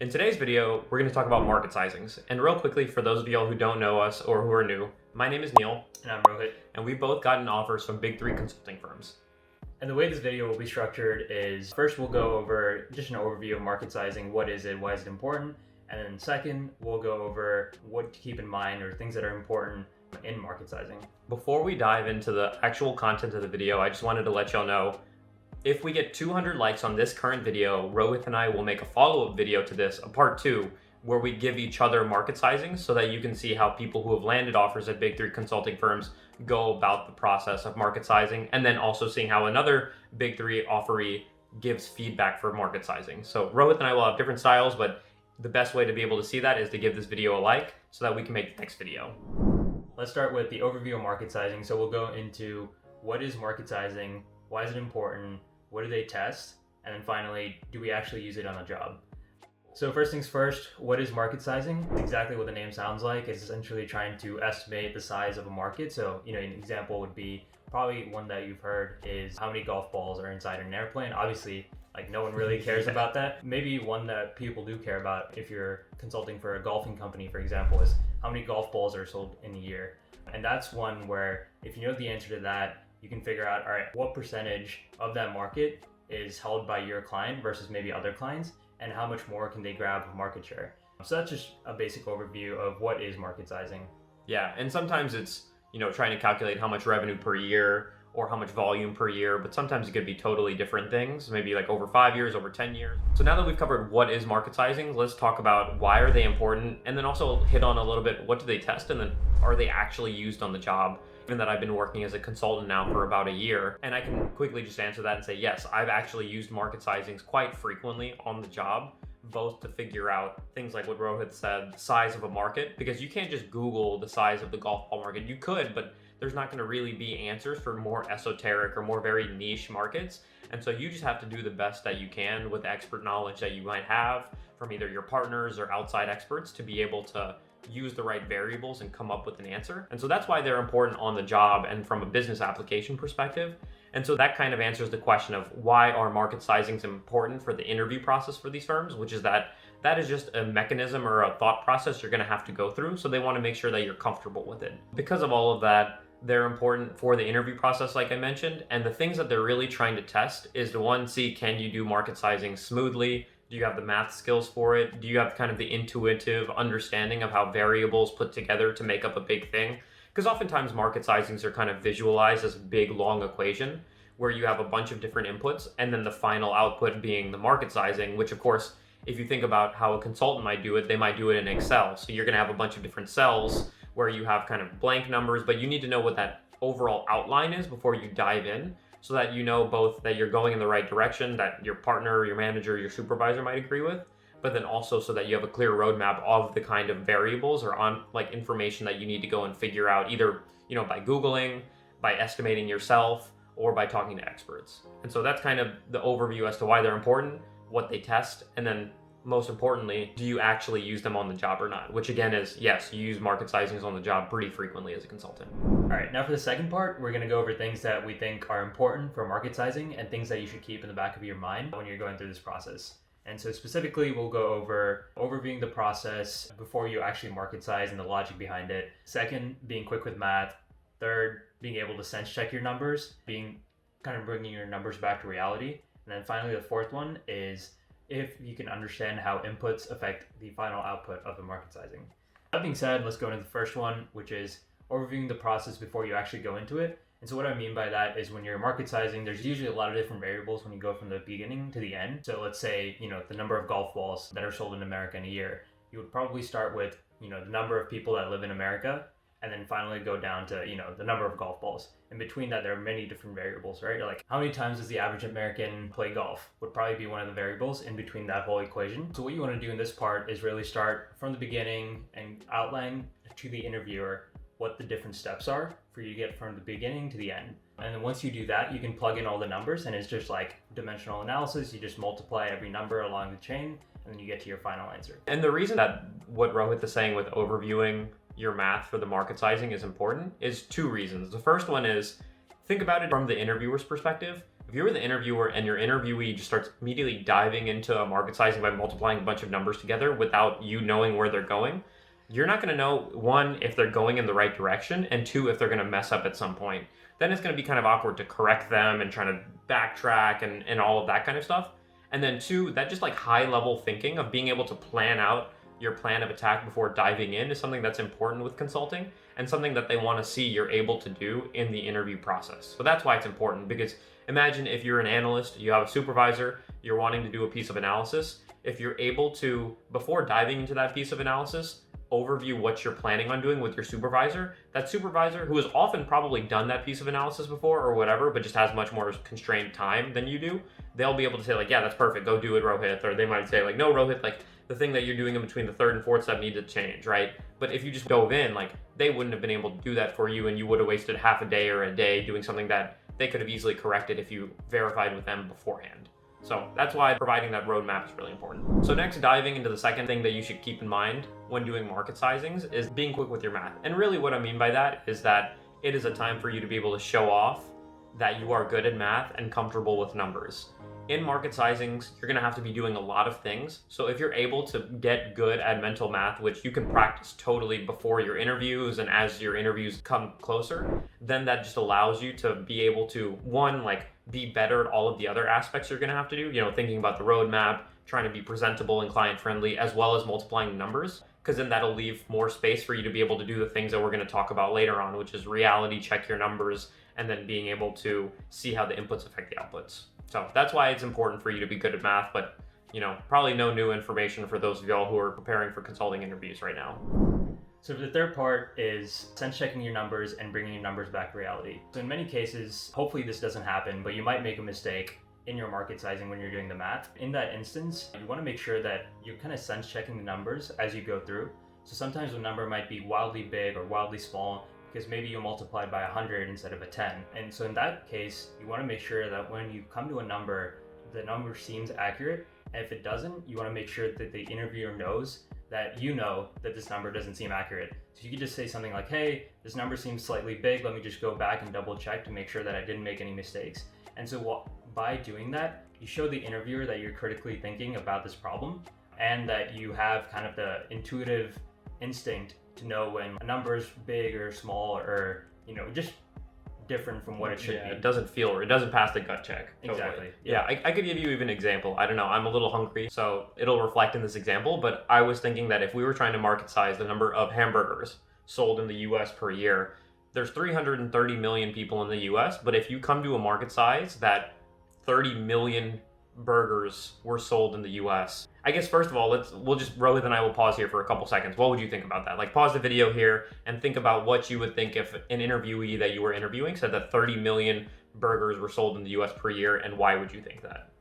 In today's video, we're going to talk about market sizings. And real quickly, for those of y'all who don't know us or who are new, my name is Neel. And I'm Rohit. And we've both gotten offers from big three consulting firms. And the way this video will be structured is first we'll go over just an overview of market sizing. What is it? Why is it important? And then second, we'll go over what to keep in mind or things that are important in market sizing. Before we dive into the actual content of the video, I just wanted to let y'all know, if we get 200 likes on this current video, Rohit and I will make a follow-up video to this, a part 2, where we give each other market sizing so that you can see how people who have landed offers at big three consulting firms go about the process of market sizing, and then also seeing how another big three offeree gives feedback for market sizing. So Rohit and I will have different styles, but the best way to be able to see that is to give this video a like so that we can make the next video. Let's start with the overview of market sizing. So we'll go into what is market sizing, why is it important, what do they test, and then finally, do we actually use it on a job? So first things first, what is market sizing? Exactly what the name sounds like. It's essentially trying to estimate the size of a market. So, an example would be probably one that you've heard is how many golf balls are inside an airplane. Obviously, no one really cares about that. Maybe one that people do care about if you're consulting for a golfing company, for example, is how many golf balls are sold in a year. And that's one where if you know the answer to that, you can figure out, all right, what percentage of that market is held by your client versus maybe other clients, and how much more can they grab of market share. So that's just a basic overview of what is market sizing. Yeah, and sometimes it's, trying to calculate how much revenue per year or how much volume per year, but sometimes it could be totally different things, maybe over 5 years, over 10 years. So now that we've covered what is market sizing, let's talk about why are they important, and then also hit on a little bit, what do they test, and then are they actually used on the job? Given that I've been working as a consultant now for about a year, and I can quickly just answer that and say, yes, I've actually used market sizings quite frequently on the job, both to figure out things like what Rohit said, size of a market, because you can't just Google the size of the golf ball market. You could, but there's not going to really be answers for more esoteric or more very niche markets. And so you just have to do the best that you can with the expert knowledge that you might have from either your partners or outside experts to be able to use the right variables and come up with an answer. And so that's why they're important on the job and from a business application perspective. And so that kind of answers the question of why are market sizings important for the interview process for these firms, which is that is just a mechanism or a thought process you're going to have to go through. So they want to make sure that you're comfortable with it. Because of all of that, they're important for the interview process, like I mentioned. And the things that they're really trying to test is to one, see, can you do market sizing smoothly? Do you have the math skills for it? Do you have kind of the intuitive understanding of how variables put together to make up a big thing? Because oftentimes market sizings are kind of visualized as a big, long equation where you have a bunch of different inputs and then the final output being the market sizing, which of course, if you think about how a consultant might do it, they might do it in Excel. So you're going to have a bunch of different cells where you have kind of blank numbers, but you need to know what that overall outline is before you dive in, so that you know both that you're going in the right direction, that your partner, your manager, your supervisor might agree with, but then also so that you have a clear roadmap of the kind of variables or on information that you need to go and figure out either, by Googling, by estimating yourself, or by talking to experts. And so that's kind of the overview as to why they're important, what they test, and then most importantly, do you actually use them on the job or not? Which again is, yes, you use market sizings on the job pretty frequently as a consultant. All right, now for the second part, we're going to go over things that we think are important for market sizing and things that you should keep in the back of your mind when you're going through this process. And so specifically, we'll go over overviewing the process before you actually market size and the logic behind it. Second, being quick with math. Third, being able to sense check your numbers, bringing your numbers back to reality. And then finally, the fourth one is if you can understand how inputs affect the final output of the market sizing. That being said, let's go into the first one, which is overviewing the process before you actually go into it. And so what I mean by that is when you're market sizing, there's usually a lot of different variables when you go from the beginning to the end. So let's say, the number of golf balls that are sold in America in a year. You would probably start with, the number of people that live in America, and then finally go down to, the number of golf balls. In between that, there are many different variables, right? Like how many times does the average American play golf would probably be one of the variables in between that whole equation. So what you want to do in this part is really start from the beginning and outline to the interviewer what the different steps are for you to get from the beginning to the end. And then once you do that, you can plug in all the numbers, and it's just like dimensional analysis. You just multiply every number along the chain, and then you get to your final answer. And the reason that what Rohit is saying with overviewing your math for the market sizing is important is two reasons. The first one is, think about it from the interviewer's perspective. If If you were the interviewer and your interviewee just starts immediately diving into a market sizing by multiplying a bunch of numbers together without you knowing where they're going, you're not going to know, one, if they're going in the right direction, and two, if they're going to mess up at some point. Then it's going to be kind of awkward to correct them and trying to backtrack and all of that kind of stuff. And then two, that just like high level thinking of being able to plan out your plan of attack before diving in is something that's important with consulting and something that they want to see you're able to do in the interview process. So that's why it's important, because imagine if you're an analyst, you have a supervisor, you're wanting to do a piece of analysis. If you're able to, before diving into that piece of analysis, overview what you're planning on doing with your supervisor, that supervisor who has often probably done that piece of analysis before or whatever, but just has much more constrained time than you do, they'll be able to say like, yeah, that's perfect, go do it, Rohit. Or they might say like, no, Rohit, like the thing that you're doing in between the third and fourth step needs to change, right? But if you just dove in, like they wouldn't have been able to do that for you, and you would have wasted half a day or a day doing something that they could have easily corrected if you verified with them beforehand. So that's why providing that roadmap is really important. So next, diving into the second thing that you should keep in mind when doing market sizings is being quick with your math. And really what I mean by that is that it is a time for you to be able to show off that you are good at math and comfortable with numbers. In market sizings, you're gonna have to be doing a lot of things. So if you're able to get good at mental math, which you can practice totally before your interviews and as your interviews come closer, then that just allows you to be able to, one, like be better at all of the other aspects you're gonna have to do, you know, thinking about the roadmap, trying to be presentable and client friendly, as well as multiplying numbers, because then that'll leave more space for you to be able to do the things that we're gonna talk about later on, which is reality check your numbers, and then being able to see how the inputs affect the outputs. So that's why it's important for you to be good at math, but you know, probably no new information for those of y'all who are preparing for consulting interviews right now. So the third part is sense checking your numbers and bringing your numbers back to reality. So in many cases, hopefully this doesn't happen, but you might make a mistake in your market sizing when you're doing the math. In that instance, you want to make sure that you're kind of sense checking the numbers as you go through. So sometimes a number might be wildly big or wildly small, because maybe you multiplied by 100 instead of a 10. And so in that case, you want to make sure that when you come to a number, the number seems accurate. And if it doesn't, you want to make sure that the interviewer knows that you know that this number doesn't seem accurate. So you could just say something like, hey, this number seems slightly big. Let me just go back and double check to make sure that I didn't make any mistakes. And so by doing that, you show the interviewer that you're critically thinking about this problem and that you have kind of the intuitive instinct to know when a number is big or small or, you know, just different from what it should be. It doesn't feel, or it doesn't pass the gut check. Totally. Exactly. Yeah, I could give you even an example. I don't know, I'm a little hungry, so it'll reflect in this example, but I was thinking that if we were trying to market size the number of hamburgers sold in the US per year, there's 330 million people in the US, but if you come to a market size that 30 million burgers were sold in the US. I guess first of all, Rohit and I will pause here for a couple seconds. What would you think about that? Like pause the video here and think about what you would think if an interviewee that you were interviewing said that 30 million burgers were sold in the US per year, and why would you think that?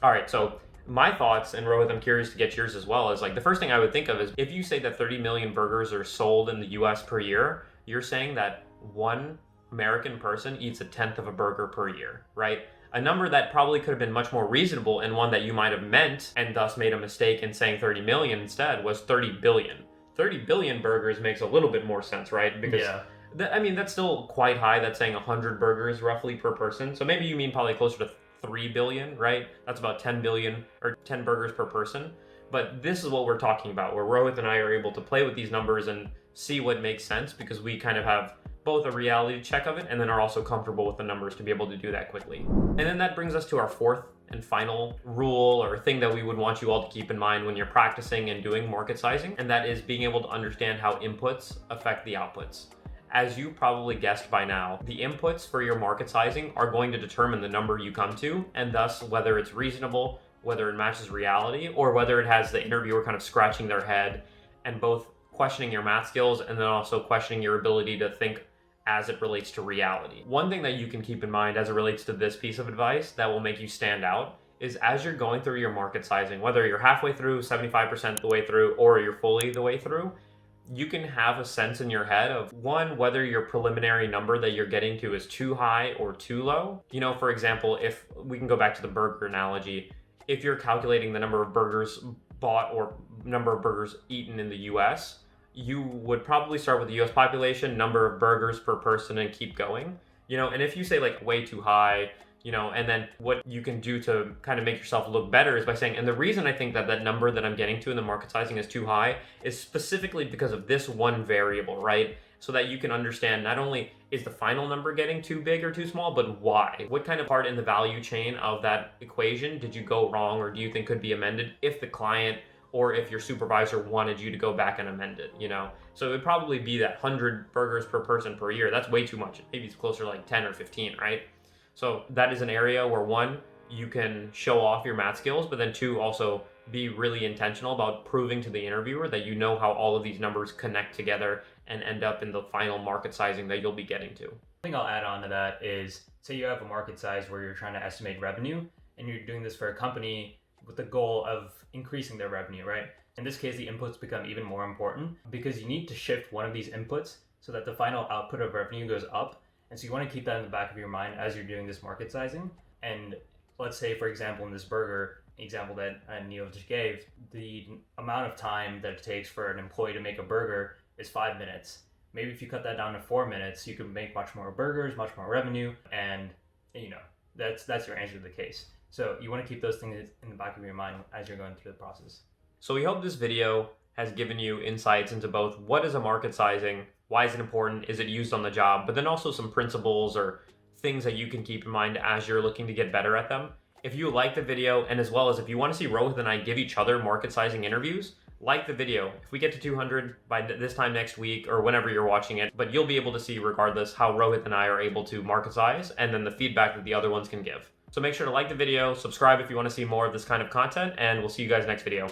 All right, so my thoughts, and Rohit, I'm curious to get yours as well, is like the first thing I would think of is if you say that 30 million burgers are sold in the US per year, you're saying that one American person eats a tenth of a burger per year, right? A number that probably could have been much more reasonable and one that you might have meant and thus made a mistake in saying 30 million instead was 30 billion. 30 billion burgers makes a little bit more sense, right? Because I mean, that's still quite high. That's saying 100 burgers roughly per person. So maybe you mean probably closer to 3 billion, right? That's about 10 billion or 10 burgers per person. But this is what we're talking about, where Rohit and I are able to play with these numbers and see what makes sense because we kind of have both a reality check of it and then are also comfortable with the numbers to be able to do that quickly. And then that brings us to our fourth and final rule or thing that we would want you all to keep in mind when you're practicing and doing market sizing, and that is being able to understand how inputs affect the outputs. As you probably guessed by now, the inputs for your market sizing are going to determine the number you come to, and thus whether it's reasonable, whether it matches reality, or whether it has the interviewer kind of scratching their head and both questioning your math skills and then also questioning your ability to think as it relates to reality. One thing that you can keep in mind as it relates to this piece of advice that will make you stand out is as you're going through your market sizing, whether you're halfway through, 75% the way through, or you're fully the way through, you can have a sense in your head of one, whether your preliminary number that you're getting to is too high or too low. You know, for example, if we can go back to the burger analogy, if you're calculating the number of burgers bought or number of burgers eaten in the US, you would probably start with the US population, number of burgers per person, and keep going. And if you say like way too high, and then what you can do to kind of make yourself look better is by saying, and the reason I think that that number that I'm getting to in the market sizing is too high is specifically because of this one variable, right? So that you can understand not only is the final number getting too big or too small, but why? What kind of part in the value chain of that equation did you go wrong, or do you think could be amended if the client or if your supervisor wanted you to go back and amend it, So it would probably be that 100 burgers per person per year. That's way too much. Maybe it's closer to like 10 or 15, right? So that is an area where one, you can show off your math skills, but then two, also be really intentional about proving to the interviewer that you know how all of these numbers connect together and end up in the final market sizing that you'll be getting to. One thing I'll add on to that is, say you have a market size where you're trying to estimate revenue, and you're doing this for a company with the goal of increasing their revenue, right? In this case, the inputs become even more important because you need to shift one of these inputs so that the final output of revenue goes up. And so you want to keep that in the back of your mind as you're doing this market sizing. And let's say, for example, in this burger example that Neel just gave, the amount of time that it takes for an employee to make a burger is 5 minutes. Maybe if you cut that down to 4 minutes, you can make much more burgers, much more revenue, and that's your answer to the case. So you want to keep those things in the back of your mind as you're going through the process. So we hope this video has given you insights into both what is a market sizing, why is it important, is it used on the job, but then also some principles or things that you can keep in mind as you're looking to get better at them. If you like the video, and as well as if you want to see Rohit and I give each other market sizing interviews, like the video. If we get to 200 by this time next week or whenever you're watching it, but you'll be able to see regardless how Rohit and I are able to market size and then the feedback that the other ones can give. So make sure to like the video, subscribe if you want to see more of this kind of content, and we'll see you guys next video.